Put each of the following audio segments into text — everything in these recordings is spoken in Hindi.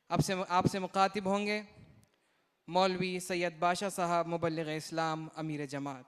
आपसे मुखातिब होंगे मौलवी सैयद बादशाह साहब मुबल्लिग इस्लाम अमीर जमात।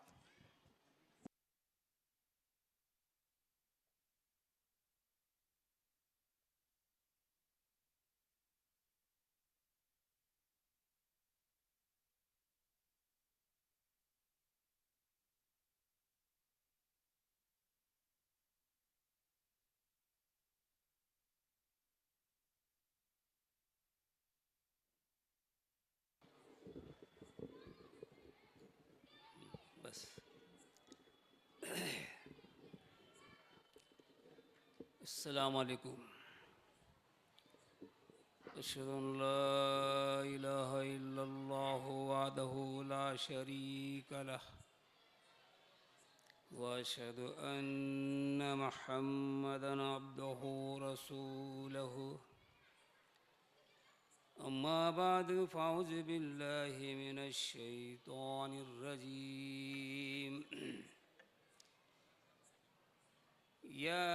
बस अस्सलामु अलैकुम। अशहदु अन ला इलाहा इल्लल्लाहु वहदहु ला शरीक लह व अशहदु अन्न मुहम्मदन अब्दुहु रसूलहु। अम्मा बाद फ़अऊज़ु बिल्लाहि मिनश शैतानिर रजीम। या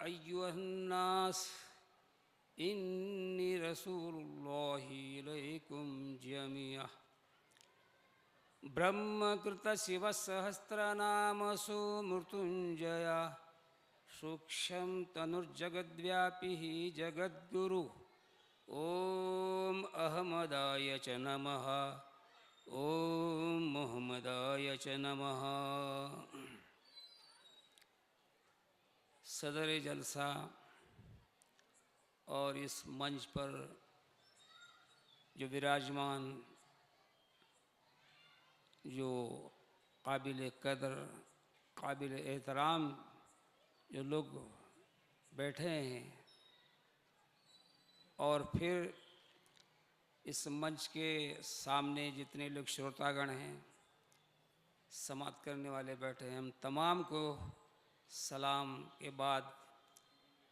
अय्युहन्नास इन्नी रसूलुल्लाहि इलैकुम जमीअ ब्रह्मकृत शिवसहस्रनामसु मृत्युंजय सूक्ष्म तनुर्जगद्व्यापी जगद्गुरु ओम अहमदाय च नमः ओम मोहम्मदाय च नमः। सदर जलसा और इस मंच पर जो विराजमान, जो काबिल कदर काबिल एहतराम जो लोग बैठे हैं, और फिर इस मंच के सामने जितने लोग श्रोतागण हैं, समाअत करने वाले बैठे हैं, हम तमाम को सलाम के बाद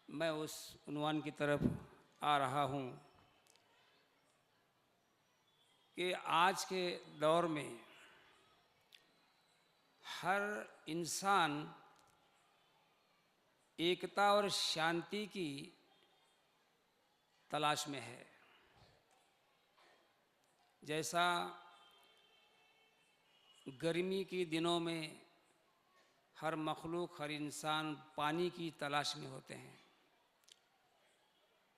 मैं उस उन्वान की तरफ आ रहा हूँ कि आज के दौर में हर इंसान एकता और शांति की तलाश में है। जैसा गर्मी के दिनों में हर मखलूक, हर इंसान पानी की तलाश में होते हैं,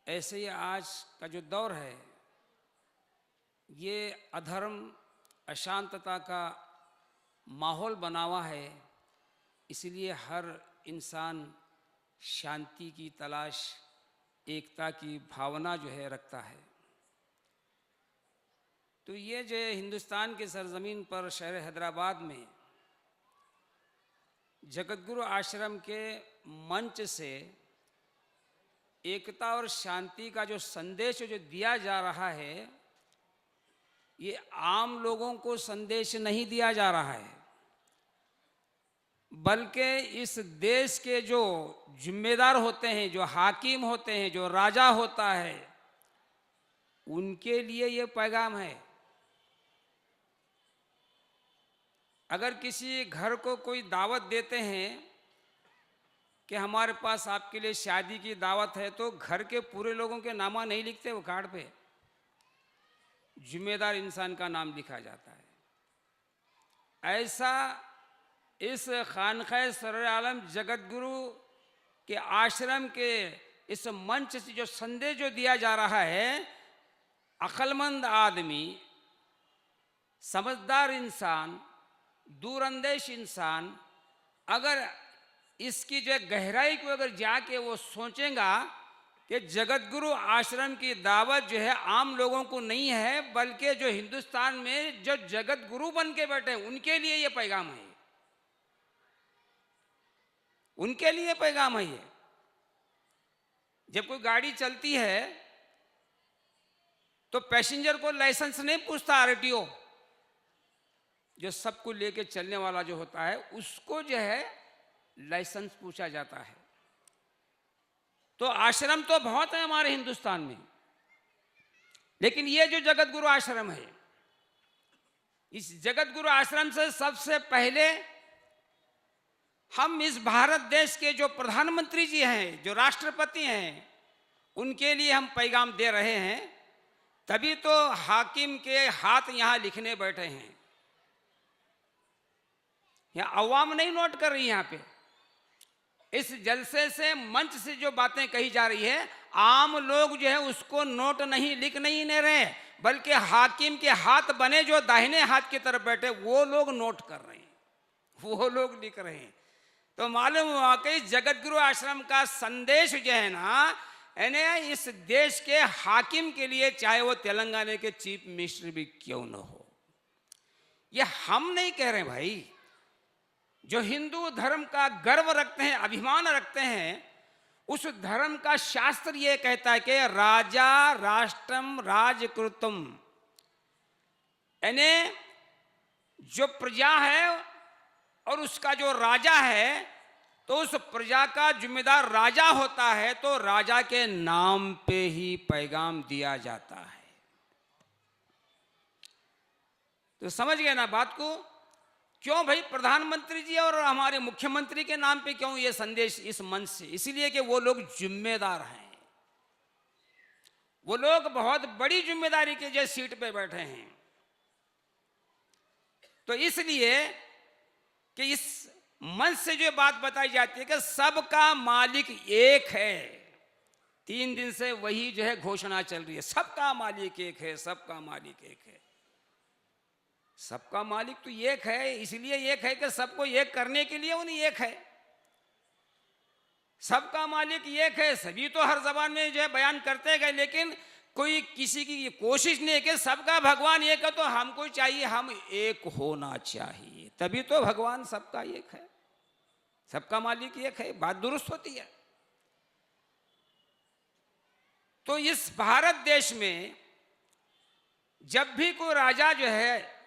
ऐसे ही आज का जो दौर है ये अधर्म, अशांतता का माहौल बना हुआ है। इसलिए हर इंसान शांति की तलाश, एकता की भावना जो है रखता है। तो ये जो हिंदुस्तान के सरजमीन पर शहर हैदराबाद में जगतगुरु आश्रम के मंच से एकता और शांति का जो संदेश जो दिया जा रहा है, ये आम लोगों को संदेश नहीं दिया जा रहा है, बल्कि इस देश के जो जिम्मेदार होते हैं, जो हाकिम होते हैं, जो राजा होता है, उनके लिए ये पैगाम है। अगर किसी घर को कोई दावत देते हैं कि हमारे पास आपके लिए शादी की दावत है, तो घर के पूरे लोगों के नामा नहीं लिखते वो कार्ड पे, जिम्मेदार इंसान का नाम लिखा जाता है। ऐसा इस खानकाह सरवर आलम जगतगुरु के आश्रम के इस मंच से जो संदेश जो दिया जा रहा है, अक्लमंद आदमी, समझदार इंसान, दूरंदेश इंसान अगर इसकी जो गहराई को अगर जाके वो सोचेगा कि जगतगुरु आश्रम की दावत जो है आम लोगों को नहीं है, बल्कि जो हिंदुस्तान में जो जगत गुरु बन के बैठे हैं उनके लिए ये पैगाम है, उनके लिए पैगाम है ये। जब कोई गाड़ी चलती है तो पैसेंजर को लाइसेंस नहीं पूछता आरटीओ, जो सबको लेके चलने वाला जो होता है उसको जो है लाइसेंस पूछा जाता है। तो आश्रम तो बहुत है हमारे हिंदुस्तान में, लेकिन ये जो जगत गुरु आश्रम है, इस जगत गुरु आश्रम से सबसे पहले हम इस भारत देश के जो प्रधानमंत्री जी हैं, जो राष्ट्रपति हैं, उनके लिए हम पैगाम दे रहे हैं तभी तो हाकिम के हाथ यहां लिखने बैठे हैं। यहां अवाम नहीं नोट कर रही, यहां पे इस जलसे से, मंच से जो बातें कही जा रही है, आम लोग जो है उसको नोट नहीं, लिख नहीं ले रहे, बल्कि हाकिम के हाथ बने जो दाहिने हाथ की तरफ बैठे वो लोग नोट कर रहे हैं, वो लोग लिख रहे हैं। तो मालूम हुआ कि जगत गुरु आश्रम का संदेश जो है ना, यानी इस देश के हाकिम के लिए, चाहे वो तेलंगाना के चीफ मिनिस्टर भी क्यों न हो, ये हम नहीं कह रहे भाई, जो हिंदू धर्म का गर्व रखते हैं, अभिमान रखते हैं, उस धर्म का शास्त्र ये कहता है कि राजा राष्ट्रम राजकृतम, यानी जो प्रजा है और उसका जो राजा है, तो उस प्रजा का जिम्मेदार राजा होता है, तो राजा के नाम पे ही पैगाम दिया जाता है। तो समझ गए ना बात को? क्यों भाई प्रधानमंत्री जी और हमारे मुख्यमंत्री के नाम पे क्यों ये संदेश इस मंच से? इसलिए कि वो लोग जिम्मेदार हैं, वो लोग बहुत बड़ी जिम्मेदारी के जो सीट पे बैठे हैं। तो इसलिए कि इस मंच से जो बात बताई जाती है कि सबका मालिक एक है, 3 दिन से वही जो है घोषणा चल रही है, सबका मालिक एक है, सबका मालिक एक है। सबका मालिक तो एक है, इसलिए एक है कि सबको एक करने के लिए उन्हें एक है। सबका मालिक एक है, सभी तो हर जबान में जो है बयान करते गए, लेकिन कोई किसी की कोशिश नहीं है कि सबका भगवान एक है तो हमको चाहिए हम एक होना चाहिए, तभी तो भगवान सबका एक है, सबका मालिक एक है, बात दुरुस्त होती है। तो इस भारत देश में जब भी कोई राजा जो है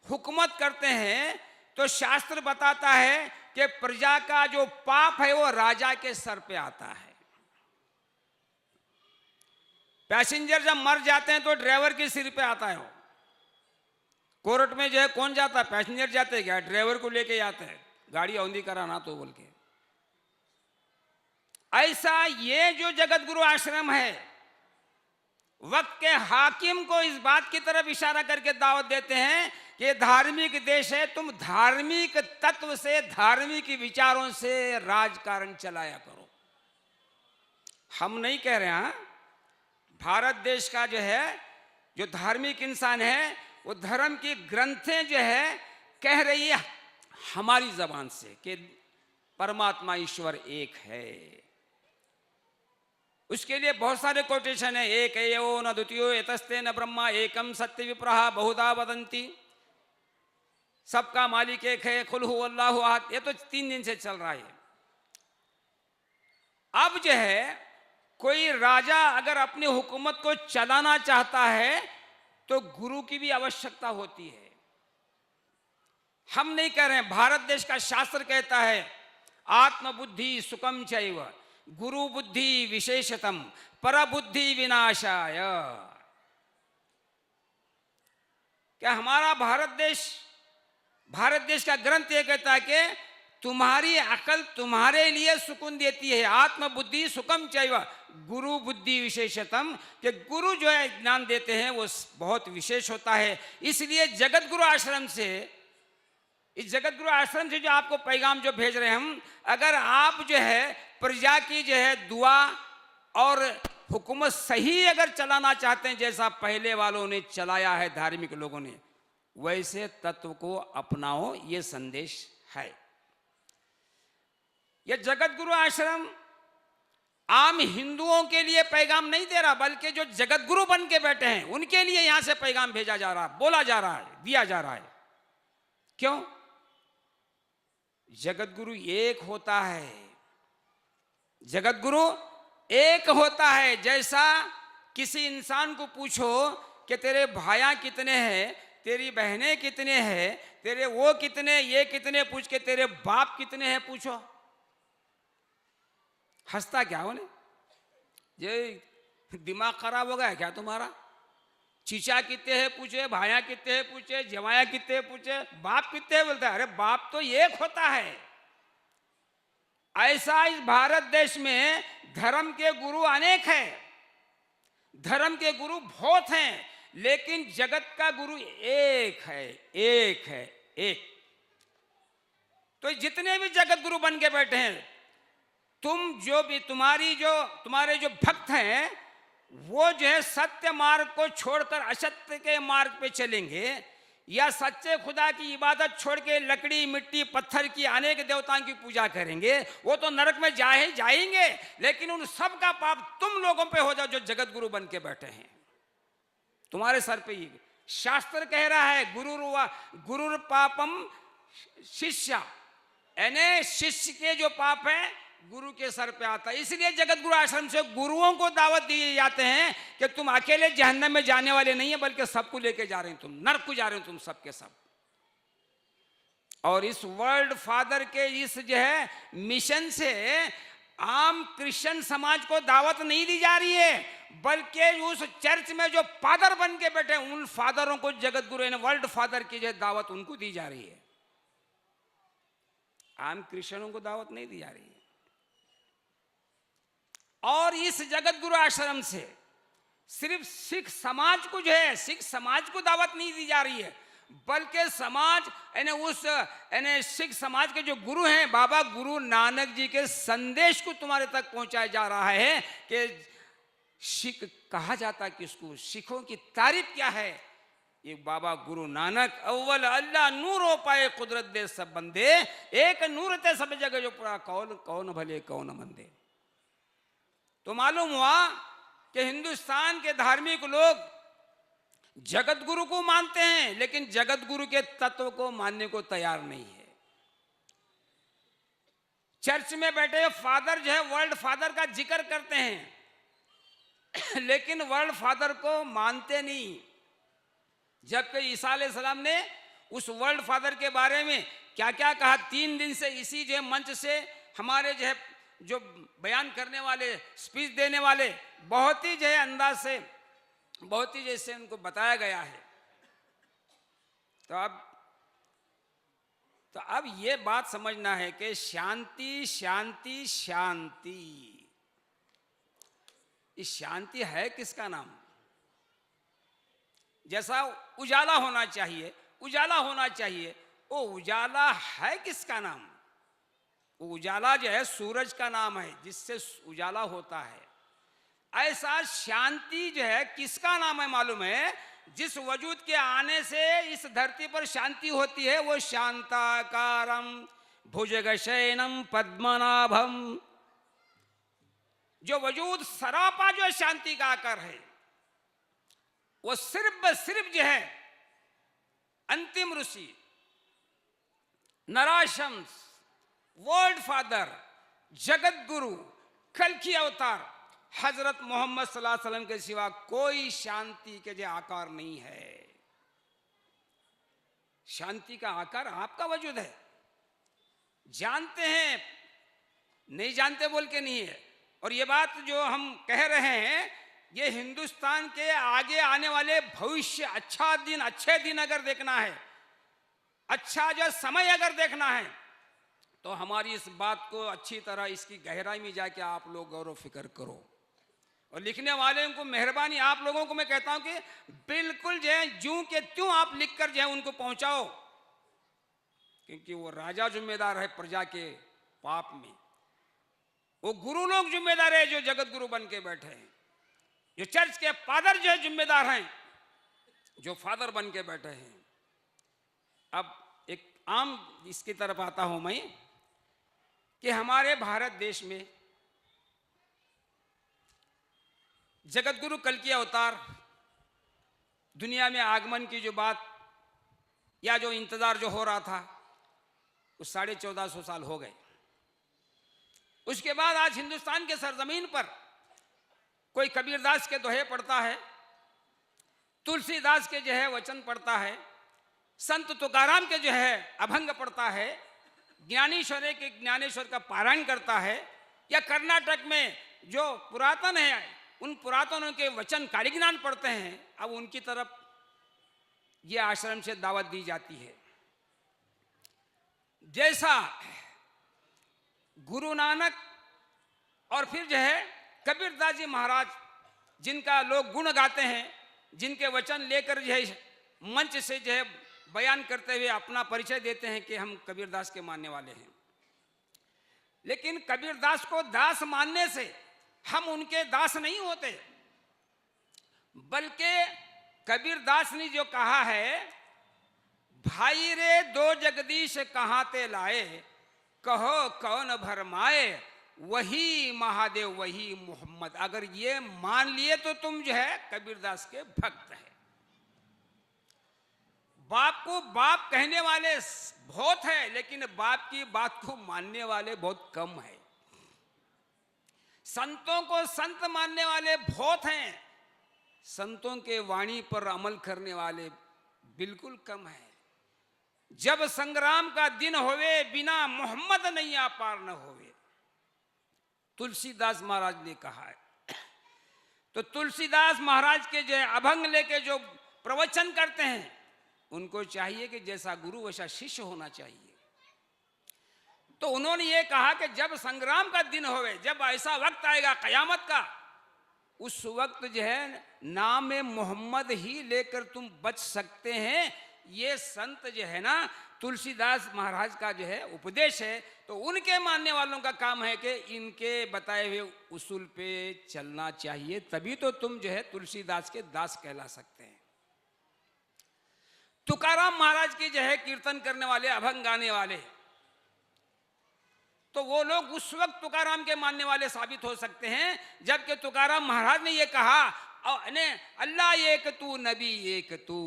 हुकूमत करते हैं, तो शास्त्र बताता है कि प्रजा का जो पाप है वो राजा के सर पे आता है। पैसेंजर जब मर जाते हैं तो ड्राइवर के सिर पे आता है वो। कोर्ट में जो है कौन जाता है? पैसेंजर जाते हैं क्या? ड्राइवर को लेके जाते हैं, गाड़ी औंधी कराना तो बोल के। ऐसा ये जो जगत गुरु आश्रम है, वक्त के हाकिम को इस बात की तरफ इशारा करके दावत देते हैं कि धार्मिक देश है, तुम धार्मिक तत्व से, धार्मिक विचारों से राजकारण चलाया करो। हम नहीं कह रहे हैं, भारत देश का जो है, जो धार्मिक इंसान है, वो धर्म की ग्रंथें जो है कह रही है हमारी जबान से कि परमात्मा ईश्वर एक है। उसके लिए बहुत सारे कोटेशन है, एक एयो न द्वितीयो एतस्ते न ब्रह्मा एकम सत्य विप्रहा बहुधा वदंती, सबका मालिक एक है, कुल हु अल्लाहु अहद, ये तो 3 दिन से चल रहा है। अब जो है कोई राजा अगर अपनी हुकूमत को चलाना चाहता है तो गुरु की भी आवश्यकता होती है। हम नहीं कह रहे हैं, भारत देश का शास्त्र कहता है आत्मबुद्धि सुखम चैव गुरु बुद्धि विशेषतम परबुद्धि विनाशाय। क्या हमारा भारत देश का ग्रंथ ये कहता है कि तुम्हारी अकल तुम्हारे लिए सुकून देती है, आत्मबुद्धि सुखम चैव गुरु बुद्धि विशेषतम, कि गुरु जो है ज्ञान देते हैं वो बहुत विशेष होता है। इसलिए जगत गुरु आश्रम से, इस जगत गुरु आश्रम से जो आपको पैगाम जो भेज रहे हैं हम, अगर आप जो है प्रजा की जो है दुआ और हुकूमत सही अगर चलाना चाहते हैं, जैसा पहले वालों ने चलाया है धार्मिक लोगों ने, वैसे तत्व को अपनाओ, ये संदेश है। यह जगत गुरु आश्रम आम हिंदुओं के लिए पैगाम नहीं दे रहा, बल्कि जो जगत गुरु बन के बैठे हैं उनके लिए यहां से पैगाम भेजा जा रहा, बोला जा रहा है, दिया जा रहा है। क्यों? जगत गुरु एक होता है, जगत गुरु एक होता है। जैसा किसी इंसान को पूछो कि तेरे भाया कितने हैं, तेरी बहनें कितने हैं, तेरे वो कितने, ये कितने, पूछ के तेरे बाप कितने हैं पूछो, हंसता क्या होने? ये दिमाग खराब हो गया क्या तुम्हारा? चीचा कितने हैं पूछे, भाया कितने हैं पूछे, जवाया कितने हैं पूछे, बाप कितने हैं बोलता है। अरे बाप तो एक होता है। ऐसा इस भारत देश में धर्म के गुरु अनेक हैं, धर्म के गुरु बहुत हैं, लेकिन जगत का गुरु एक है, एक है, एक। तो जितने भी जगत गुरु बन के बैठे हैं, तुम्हारे जो भक्त हैं, वो जो है सत्य मार्ग को छोड़कर असत्य के मार्ग पे चलेंगे, या सच्चे खुदा की इबादत छोड़ के लकड़ी मिट्टी पत्थर की अनेक देवताओं की पूजा करेंगे, वो तो नरक में जाएंगे। लेकिन उन सब का पाप तुम लोगों पे हो जाओ जो जगत गुरु बन के बैठे हैं, तुम्हारे सर पे ही। शास्त्र कह रहा है गुरुर पापम शिष्य, यानी शिष्य के जो पाप है गुरु के सर पे आता है। इसलिए जगत गुरु आश्रम से गुरुओं को दावत दिए जाते हैं कि तुम अकेले जहन्नम में जाने वाले नहीं है, बल्कि सबको लेके जा रहे हैं, तुम नरक को जा रहे हो, तुम सबके सब। और इस वर्ल्ड फादर के इस जो है मिशन से आम क्रिश्चियन समाज को दावत नहीं दी जा रही है, बल्कि उस चर्च में जो फादर बन के बैठे उन फादरों को जगत गुरु यानी वर्ल्ड फादर की जो दावत उनको दी जा रही है। आम क्रिश्चियनों को दावत नहीं दी जा रही है। और इस जगत गुरु आश्रम से सिर्फ सिख समाज को जो है, सिख समाज को दावत नहीं दी जा रही है, बल्कि समाज यानी सिख समाज के जो गुरु हैं, बाबा गुरु नानक जी के संदेश को तुम्हारे तक पहुंचाया जा रहा है कि सिख कहा जाता है किसको, सिखों की तारीफ क्या है। ये बाबा गुरु नानक अव्वल अल्लाह नूर हो पाए कुदरत दे सब बंदे, एक नूर ते सब जगह जो पूरा कौन भले कौन मंदे। तो मालूम हुआ कि हिंदुस्तान के धार्मिक लोग जगत गुरु को मानते हैं, लेकिन जगत गुरु के तत्व को मानने को तैयार नहीं है। चर्च में बैठे फादर जो है वर्ल्ड फादर का जिक्र करते हैं, लेकिन वर्ल्ड फादर को मानते नहीं। जबकि ईसा अलैहिस्सलाम ने उस वर्ल्ड फादर के बारे में क्या क्या कहा, 3 दिन से इसी जो मंच से हमारे जो बयान करने वाले, स्पीच देने वाले बहुत ही जो है अंदाज से, बहुत ही जैसे उनको बताया गया है। तो अब ये बात समझना है कि शांति शांति शांति, इस शांति है किसका नाम? जैसा उजाला होना चाहिए, उजाला होना चाहिए, वो उजाला है किसका नाम? उजाला जो है सूरज का नाम है, जिससे उजाला होता है। ऐसा शांति जो है किसका नाम है मालूम है? जिस वजूद के आने से इस धरती पर शांति होती है, वो शांताकारम भुजगशयनम पद्मनाभम। जो वजूद सरापा जो शांति का आकार है, वो सिर्फ जो है अंतिम ऋषि नराशम्स वर्ल्ड फादर जगत गुरु कल की अवतार हजरत मोहम्मद सल्लल्लाहु अलैहि वसल्लम के सिवा कोई शांति के जो आकार नहीं है। शांति का आकार आपका वजूद है। जानते हैं, नहीं जानते बोल के नहीं है। और ये बात जो हम कह रहे हैं, ये हिंदुस्तान के आगे आने वाले भविष्य, अच्छे दिन अगर देखना है, अच्छा जो समय अगर देखना है, तो हमारी इस बात को अच्छी तरह इसकी गहराई में जाके आप लोग गौर फिक्र करो। और लिखने वाले को मेहरबानी, आप लोगों को मैं कहता हूं कि बिल्कुल जो है ज्यों के त्यों आप लिखकर जो है उनको पहुंचाओ, क्योंकि वो राजा जिम्मेदार है प्रजा के पाप में। वो गुरु लोग जिम्मेदार है जो जगत गुरु बन के बैठे हैं। जो चर्च के फादर जो है जिम्मेदार हैं, जो फादर बन के बैठे हैं। अब एक आम इसकी तरफ आता हूं मैं कि हमारे भारत देश में जगत गुरु कल की अवतार दुनिया में आगमन की जो बात या जो इंतजार जो हो रहा था, उस 1450 साल हो गए। उसके बाद आज हिंदुस्तान के सरजमीन पर कोई कबीरदास के दोहे पढ़ता है, तुलसीदास के जो है वचन पढ़ता है, संत तुकाराम के जो है अभंग पढ़ता है, ज्ञानेश्वर के ज्ञानेश्वर का पारायण करता है, या कर्नाटक में जो पुरातन है उन पुरातनों के वचन कालीज्ञान पढ़ते हैं। अब उनकी तरफ ये आश्रम से दावत दी जाती है। जैसा गुरु नानक और फिर जो है कबीरदास जी महाराज, जिनका लोग गुण गाते हैं, जिनके वचन लेकर जो है मंच से जो है बयान करते हुए अपना परिचय देते हैं कि हम कबीरदास के मानने वाले हैं। लेकिन कबीरदास को दास मानने से हम उनके दास नहीं होते, बल्कि कबीरदास ने जो कहा है, भाई रे दो जगदीश कहाँ ते लाए, कहो कौन भरमाए, वही महादेव वही मोहम्मद। अगर ये मान लिए तो तुम जो है कबीरदास के भक्त हैं। बाप को बाप कहने वाले बहुत है, लेकिन बाप की बात को मानने वाले बहुत कम है। संतों को संत मानने वाले बहुत हैं, संतों के वाणी पर अमल करने वाले बिल्कुल कम है। जब संग्राम का दिन होवे, बिना मोहम्मद नहीं आ पार न होवे, तुलसीदास महाराज ने कहा है। तो तुलसीदास महाराज के जो अभंग लेके जो प्रवचन करते हैं, उनको चाहिए कि जैसा गुरु वैसा शिष्य होना चाहिए। तो उन्होंने ये कहा कि जब संग्राम का दिन होवे, जब ऐसा वक्त आएगा कयामत का, उस वक्त जो है नाम मोहम्मद ही लेकर तुम बच सकते हैं। ये संत जो है ना, तुलसीदास महाराज का जो है उपदेश है। तो उनके मानने वालों का काम है कि इनके बताए हुए उसूल पे चलना चाहिए, तभी तो तुम जो है तुलसीदास के दास कहला सकते हैं। तुकाराम महाराज की जो है कीर्तन करने वाले, अभंग गाने वाले, तो वो लोग उस वक्त तुकाराम के मानने वाले साबित हो सकते हैं जबकि तुकाराम महाराज ने ये कहा, अल्लाह एक तू नबी एक तू,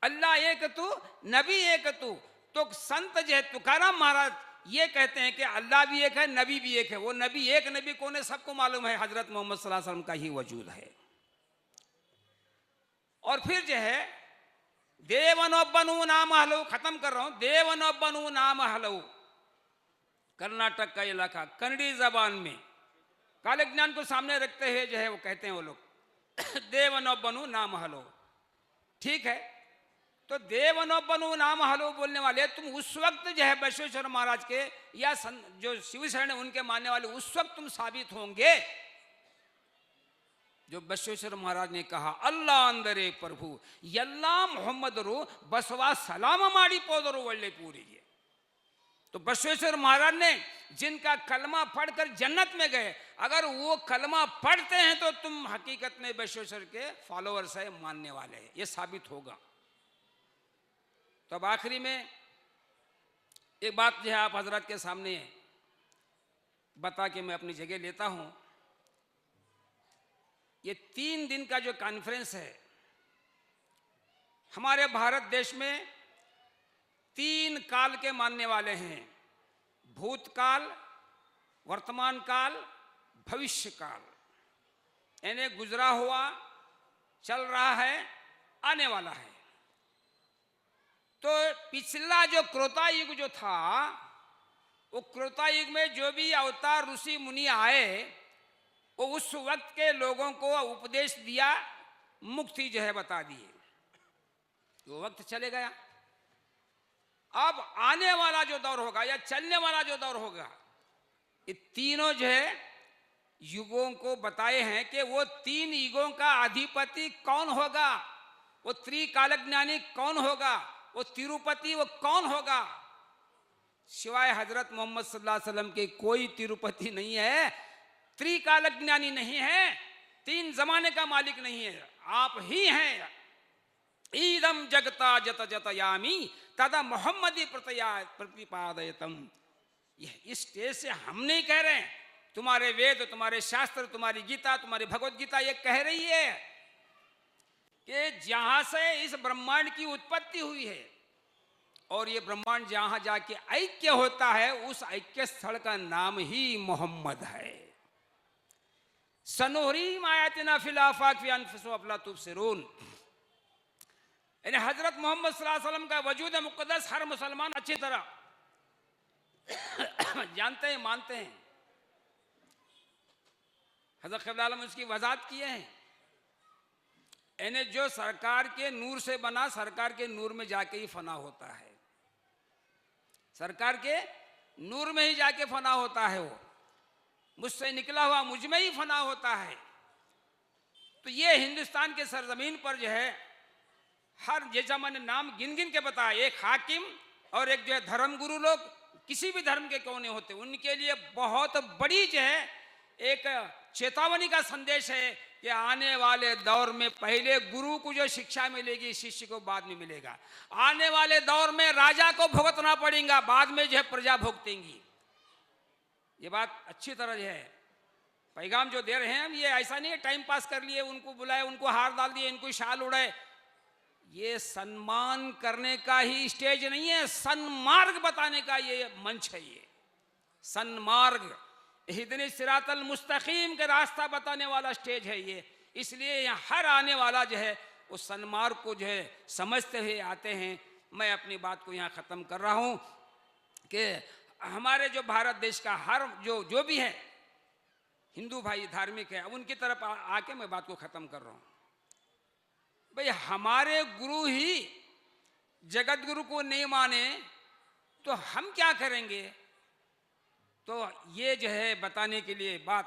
अल्लाह एक तू नबी एक तू। तो संत जो है तुकाराम महाराज ये कहते हैं कि अल्लाह भी एक है, नबी भी एक है। वो नबी एक नबी कौन है सबको मालूम है, हजरत मोहम्मद सल्लल्लाहु अलैहि वसल्लम का ही वजूद है। और फिर जो है देवनोबनु नाम हलो, खत्म कर रहा हूं, देवनोबनु नाम हलो, कर्नाटक का इलाका, कन्नड़ी जबान में काले ज्ञान को सामने रखते हुए जो है वो कहते हैं वो लोग देवनोबनु नाम हलो। ठीक है, तो देवनोबनु नाम हलो बोलने वाले तुम उस वक्त जो है बसवेश्वर महाराज के या जो शिवशरण उनके मानने वाले, उस वक्त तुम साबित होंगे जो बसवेश्वर महाराज ने कहा, अल्लाह अंदरे प्रभु यल्ला मोहम्मद रो बसवा सलाम माड़ी पोदरो वल्ले पूरी। तो बसवेश्वर महाराज ने जिनका कलमा पढ़कर जन्नत में गए, अगर वो कलमा पढ़ते हैं तो तुम हकीकत में बसवेश्वर के फॉलोअर्स है, मानने वाले हैं, ये साबित होगा। तो अब आखिरी में एक बात जो है आप हजरत के सामने बता के मैं अपनी जगह लेता हूं। ये 3 दिन का जो कॉन्फ्रेंस है, हमारे भारत देश में 3 काल के मानने वाले हैं, भूतकाल, वर्तमान काल, भविष्य काल। यानी गुजरा हुआ, चल रहा है, आने वाला है। तो पिछला जो क्रोतायुग जो था, वो क्रोतायुग में जो भी अवतार ऋषि मुनि आए, वो उस वक्त के लोगों को उपदेश दिया, मुक्ति जो है बता दिए। वो वक्त चले गया। अब आने वाला जो दौर होगा या चलने वाला जो दौर होगा, ये तीनों जो है युगों को बताए हैं कि वो 3 युगों का अधिपति कौन होगा, वो त्रिकालज्ञानी कौन होगा, वो तिरुपति वो कौन होगा। सिवाय हजरत मोहम्मद सल्लल्लाहु अलैहि वसल्लम के कोई तिरुपति नहीं है, त्रिकालज्ञानी नहीं है, 3 जमाने का मालिक नहीं है, आप ही हैं। ईदम जगता जत जतयामी तदा मोहम्मदी प्रतिपादयतम। इस स्टेज से हम नहीं कह रहे हैं, तुम्हारे वेद, तुम्हारे शास्त्र, तुम्हारी गीता, तुम्हारी भगवत गीता ये कह रही है कि जहां से इस ब्रह्मांड की उत्पत्ति हुई है और ये ब्रह्मांड जहां जाके ऐक्य होता है, उस ऐक्य स्थल का नाम ही मोहम्मद है। सनोहरी मायातिना फिल आफाक फी अनफुसिहिम अफला तुबसिरून। यानी हजरत मोहम्मद सल्लल्लाहु अलैहि वसल्लम का वजूद मुक़द्दस हर मुसलमान अच्छी तरह जानते हैं, मानते हैं। हजरत क़िबला आलम उसकी वजाहत किए हैं। यानी जो सरकार के नूर से बना, सरकार के नूर में जाके ही फना होता है, सरकार के नूर में ही जाके फना होता है। वो मुझसे निकला हुआ मुझ में ही फना होता है। तो तो ये हिंदुस्तान के सरजमीन पर जो है हर, जैसा मैंने नाम गिन गिन के बताया, एक हाकिम और एक जो है धर्मगुरु, लोग किसी भी धर्म के क्यों नहीं होते, उनके लिए बहुत बड़ी जो है एक चेतावनी का संदेश है कि आने वाले दौर में पहले गुरु को जो शिक्षा मिलेगी, शिष्य को बाद में मिलेगा। आने वाले दौर में राजा को भुगतना पड़ेगा, बाद में जो है प्रजा भुगतेंगी। ये बात अच्छी तरह जो है पैगाम जो दे रहे हैं हम, ये ऐसा नहीं है टाइम पास कर लिए, उनको बुलाए, उनको हार डाल दिए, इनको शाल उड़ाए। ये सम्मान करने का ही स्टेज नहीं है, सन्मार्ग बताने का ये मंच है। ये सन्मार्ग, इहदिन सिरातल मुस्तकीम का रास्ता बताने वाला स्टेज है ये। इसलिए यहाँ हर आने वाला जो है उस सन्मार्ग को जो है समझते हुए आते हैं। मैं अपनी बात को यहाँ ख़त्म कर रहा हूँ कि हमारे जो भारत देश का हर जो भी है हिंदू भाई धार्मिक है, उनकी तरफ आके मैं बात को ख़त्म कर रहा हूँ। भाई हमारे गुरु ही जगत गुरु को नहीं माने तो हम क्या करेंगे? तो ये जो है बताने के लिए बात,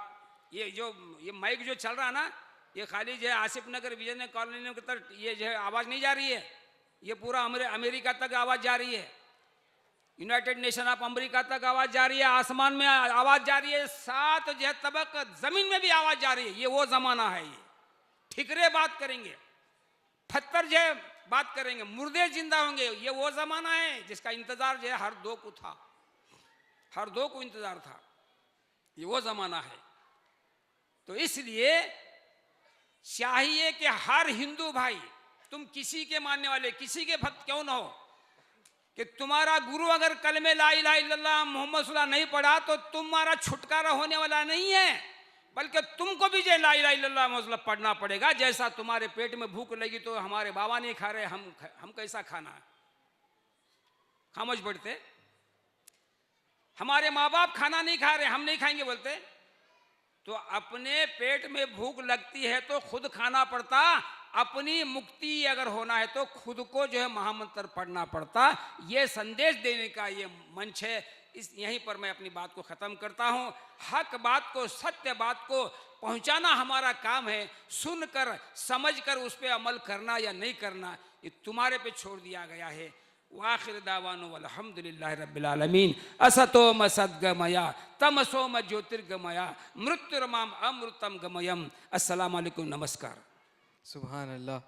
ये माइक जो चल रहा है ना, ये खाली जो है आसिफ नगर विजय कॉलोनी की तरफ ये जो है आवाज़ नहीं जा रही है, ये पूरा अमेरिका तक आवाज़ जा रही है, यूनाइटेड नेशन ऑफ अमेरिका तक आवाज़ जा रही है, आसमान में आवाज़ जा रही है, 7 जो है तबक जमीन में भी आवाज़ जा रही है। ये वो ज़माना है, ये ठिकरे बात करेंगे, पत्थर जो है बात करेंगे, मुर्दे जिंदा होंगे। ये वो ज़माना है जिसका इंतज़ार जो है हर दो को था, हर दो को इंतज़ार था। ये वो ज़माना है। तो इसलिए चाहिए कि हर हिंदू भाई, तुम किसी के मानने वाले, किसी के भक्त क्यों ना हो, कि तुम्हारा गुरु अगर कलमे ला इलाहा इल्लल्लाह मोहम्मद रसूलुल्लाह नहीं पढ़ा तो तुम्हारा छुटकारा होने वाला नहीं है, बल्कि तुमको भी जो ला इलाहा इल्लल्लाह मोहम्मद पढ़ना पड़ेगा। जैसा तुम्हारे पेट में भूख लगी तो हमारे बाबा नहीं खा रहे, हम कैसा खाना है, खामोश बढ़ते, हमारे माँ बाप खाना नहीं खा रहे, हम नहीं खाएंगे बोलते। तो अपने पेट में भूख लगती है तो खुद खाना पड़ता, अपनी मुक्ति अगर होना है तो खुद को जो है महामंत्र पढ़ना पड़ता। ये संदेश देने का ये मंच है। यहीं पर मैं अपनी बात को ख़त्म करता हूँ। हक बात को, सत्य बात को पहुँचाना हमारा काम है। सुनकर समझकर उस पर अमल करना या नहीं करना ये तुम्हारे पे छोड़ दिया गया है। वाखिर दावानो अल्हम्दुलिल्लाहि रब्बिल आलमीन। असतो म सद्गमया तमसो म ज्योतिर्गमया मृत्युर्माम अमृतम गमयम। अस्सलाम वालेकुम, नमस्कार। सुभान अल्लाह।